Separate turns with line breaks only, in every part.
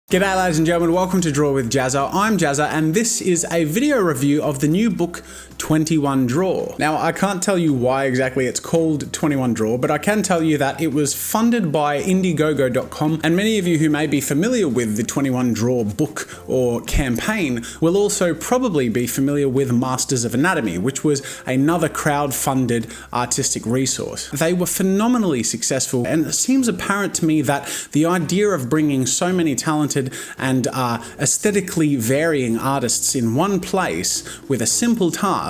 G'day ladies and gentlemen, welcome to Draw with Jazza. I'm Jazza and this is a video review of the new book 21 Draw. Now I can't tell you why exactly it's called 21 Draw, but I can tell you that it was funded by Indiegogo.com, and many of you who may be familiar with the 21 Draw book or campaign will also probably be familiar with Masters of Anatomy, which was another crowd-funded artistic resource. They were phenomenally successful, and it seems apparent to me that the idea of bringing so many talented and aesthetically varying artists in one place with a simple task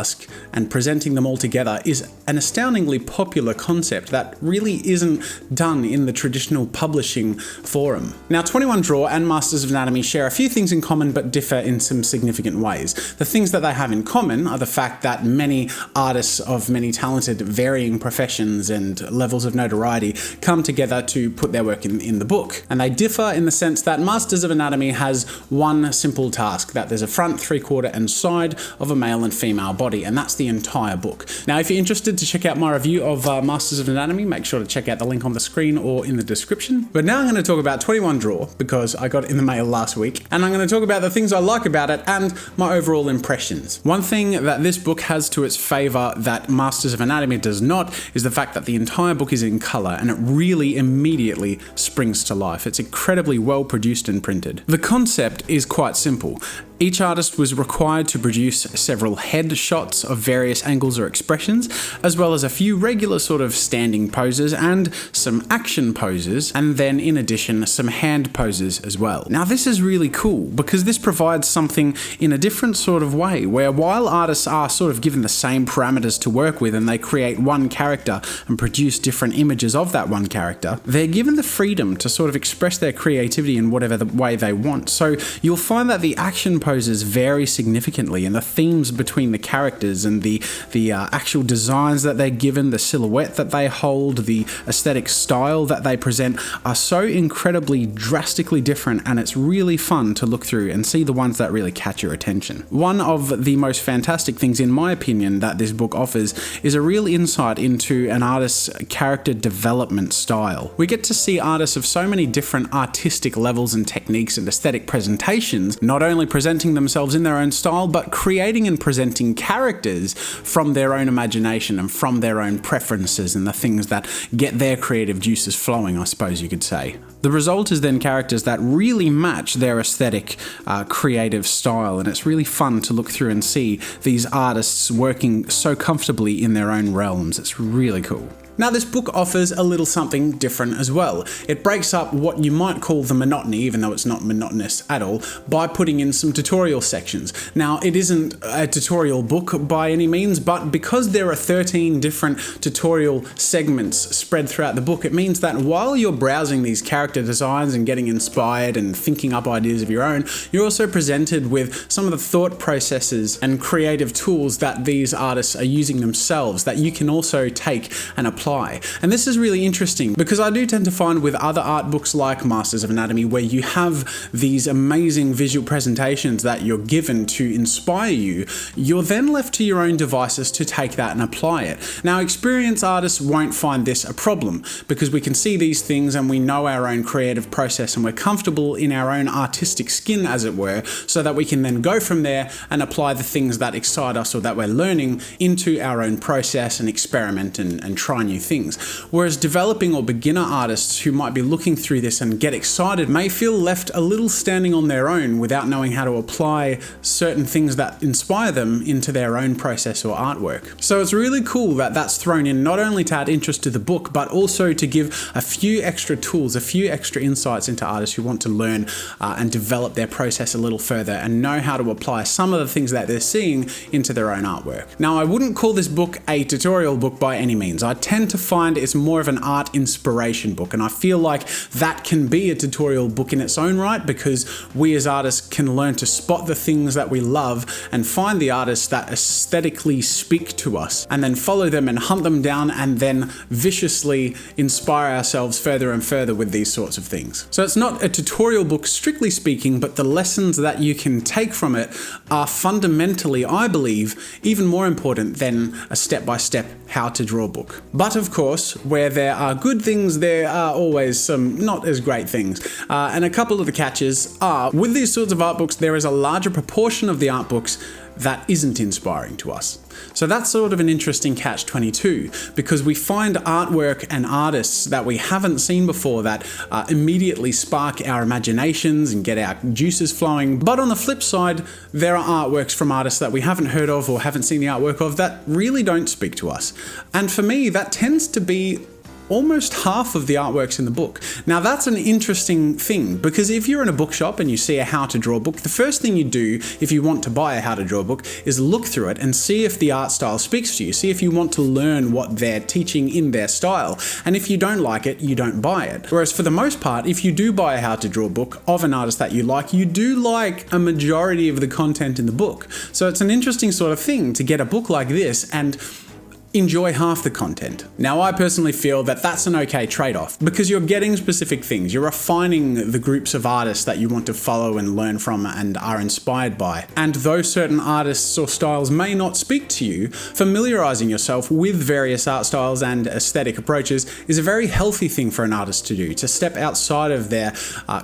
and presenting them all together is an astoundingly popular concept that really isn't done in the traditional publishing forum. Now 21 Draw and Masters of Anatomy share a few things in common but differ in some significant ways. The things that they have in common are the fact that many artists of many talented varying professions and levels of notoriety come together to put their work in the book. And they differ in the sense that Masters of Anatomy has one simple task, that there's a front, three-quarter and side of a male and female body, and that's the entire book. Now if you're interested to check out my review of Masters of Anatomy, make sure to check out the link on the screen or in the description. But now I'm going to talk about 21 Draw because I got it in the mail last week, and I'm going to talk about the things I like about it and my overall impressions. One thing that this book has to its favour that Masters of Anatomy does not is the fact that the entire book is in colour, and it really immediately springs to life. It's incredibly well produced and printed. The concept is quite simple. Each artist was required to produce several head shots of various angles or expressions, as well as a few regular sort of standing poses and some action poses, and then in addition some hand poses as well. Now this is really cool because this provides something in a different sort of way, where while artists are sort of given the same parameters to work with and they create one character and produce different images of that one character, they're given the freedom to sort of express their creativity in whatever the way they want. So you'll find that the action poses vary significantly, and the themes between the characters and the actual designs that they're given, the silhouette that they hold, the aesthetic style that they present are so incredibly drastically different, and it's really fun to look through and see the ones that really catch your attention. One of the most fantastic things in my opinion that this book offers is a real insight into an artist's character development style. We get to see artists of so many different artistic levels and techniques and aesthetic presentations, not only presenting themselves in their own style, but creating and presenting characters from their own imagination and from their own preferences and the things that get their creative juices flowing, I suppose you could say. The result is then characters that really match their aesthetic, creative style, and it's really fun to look through and see these artists working so comfortably in their own realms. It's really cool. Now this book offers a little something different as well. It breaks up what you might call the monotony, even though it's not monotonous at all, by putting in some tutorial sections. Now it isn't a tutorial book by any means, but because there are 13 different tutorial segments spread throughout the book, it means that while you're browsing these character designs and getting inspired and thinking up ideas of your own, you're also presented with some of the thought processes and creative tools that these artists are using themselves that you can also take and apply. And this is really interesting because I do tend to find with other art books like Masters of Anatomy, where you have these amazing visual presentations that you're given to inspire you, you're then left to your own devices to take that and apply it. Now experienced artists won't find this a problem because we can see these things and we know our own creative process and we're comfortable in our own artistic skin, as it were, so that we can then go from there and apply the things that excite us or that we're learning into our own process and experiment and try new things. Whereas developing or beginner artists who might be looking through this and get excited may feel left a little standing on their own without knowing how to apply certain things that inspire them into their own process or artwork. So it's really cool that that's thrown in, not only to add interest to the book, but also to give a few extra tools, a few extra insights into artists who want to learn and develop their process a little further and know how to apply some of the things that they're seeing into their own artwork. Now I wouldn't call this book a tutorial book by any means. I tend to find it's more of an art inspiration book, and I feel like that can be a tutorial book in its own right because we as artists can learn to spot the things that we love and find the artists that aesthetically speak to us and then follow them and hunt them down and then viciously inspire ourselves further and further with these sorts of things. So it's not a tutorial book strictly speaking, but the lessons that you can take from it are fundamentally, I believe, even more important than a step-by-step how to draw book. But of course, where there are good things, there are always some not as great things. And a couple of the catches are, with these sorts of art books, there is a larger proportion of the art books that isn't inspiring to us. So that's sort of an interesting catch-22, because we find artwork and artists that we haven't seen before that immediately spark our imaginations and get our juices flowing. But on the flip side, there are artworks from artists that we haven't heard of or haven't seen the artwork of that really don't speak to us. And for me, that tends to be almost half of the artworks in the book. Now that's an interesting thing, because if you're in a bookshop and you see a how to draw book, the first thing you do if you want to buy a how to draw book is look through it and see if the art style speaks to you. See if you want to learn what they're teaching in their style. And if you don't like it, you don't buy it. Whereas for the most part, if you do buy a how to draw book of an artist that you do like a majority of the content in the book. So it's an interesting sort of thing to get a book like this and enjoy half the content. Now, I personally feel that that's an okay trade-off, because you're getting specific things. You're refining the groups of artists that you want to follow and learn from and are inspired by. And though certain artists or styles may not speak to you, familiarizing yourself with various art styles and aesthetic approaches is a very healthy thing for an artist to do, to step outside of their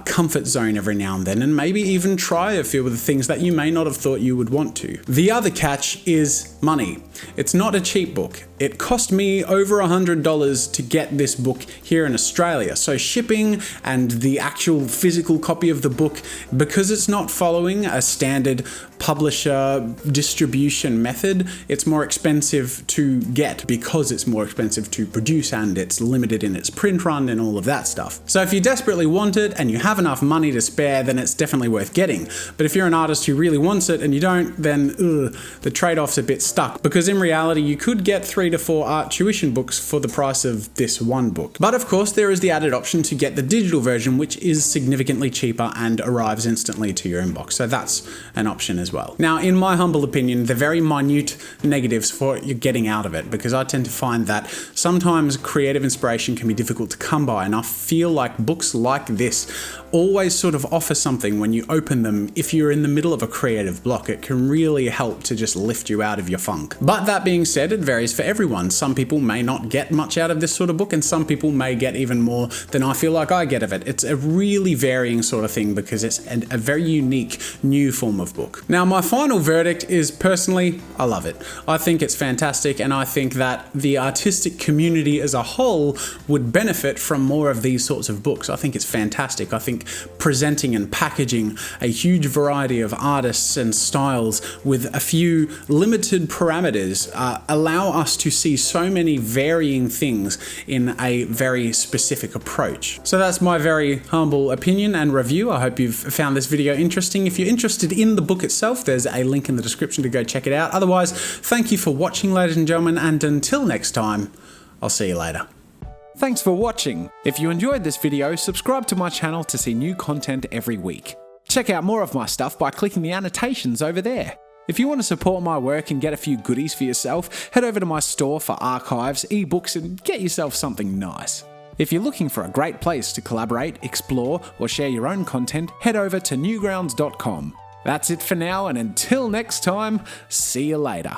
comfort zone every now and then, and maybe even try a few of the things that you may not have thought you would want to. The other catch is money. It's not a cheap book. It cost me over $100 to get this book here in Australia. So shipping and the actual physical copy of the book, because it's not following a standard publisher distribution method, it's more expensive to get because it's more expensive to produce and it's limited in its print run and all of that stuff. So if you desperately want it and you have enough money to spare, then it's definitely worth getting. But if you're an artist who really wants it and you don't, then the trade-off's a bit stuck, because in reality you could get 3 to 4 art tuition books for the price of this one book. But of course there is the added option to get the digital version, which is significantly cheaper and arrives instantly to your inbox. So that's an option as well. Now, in my humble opinion, the very minute negatives for what you're getting out of it, because I tend to find that sometimes creative inspiration can be difficult to come by, and I feel like books like this always sort of offer something when you open them. If you're in the middle of a creative block, it can really help to just lift you out of your funk. But that being said, it varies for everyone. Some people may not get much out of this sort of book, and some people may get even more than I feel like I get of it. It's a really varying sort of thing, because it's a very unique new form of book. Now, my final verdict is, personally, I love it. I think it's fantastic, and I think that the artistic community as a whole would benefit from more of these sorts of books. I think it's fantastic. I think presenting and packaging a huge variety of artists and styles with a few limited parameters allow us to see so many varying things in a very specific approach. So that's my very humble opinion and review. I hope you've found this video interesting. If you're interested in the book itself, there's a link in the description to go check it out. Otherwise, thank you for watching, ladies and gentlemen, and until next time, I'll see you later. Thanks for watching. If you enjoyed this video, subscribe to my channel to see new content every week. Check out more of my stuff by clicking the annotations over there. If you want to support my work and get a few goodies for yourself, head over to my store for archives, ebooks, and get yourself something nice. If you're looking for a great place to collaborate, explore, or share your own content, head over to newgrounds.com. That's it for now, and until next time, see you later.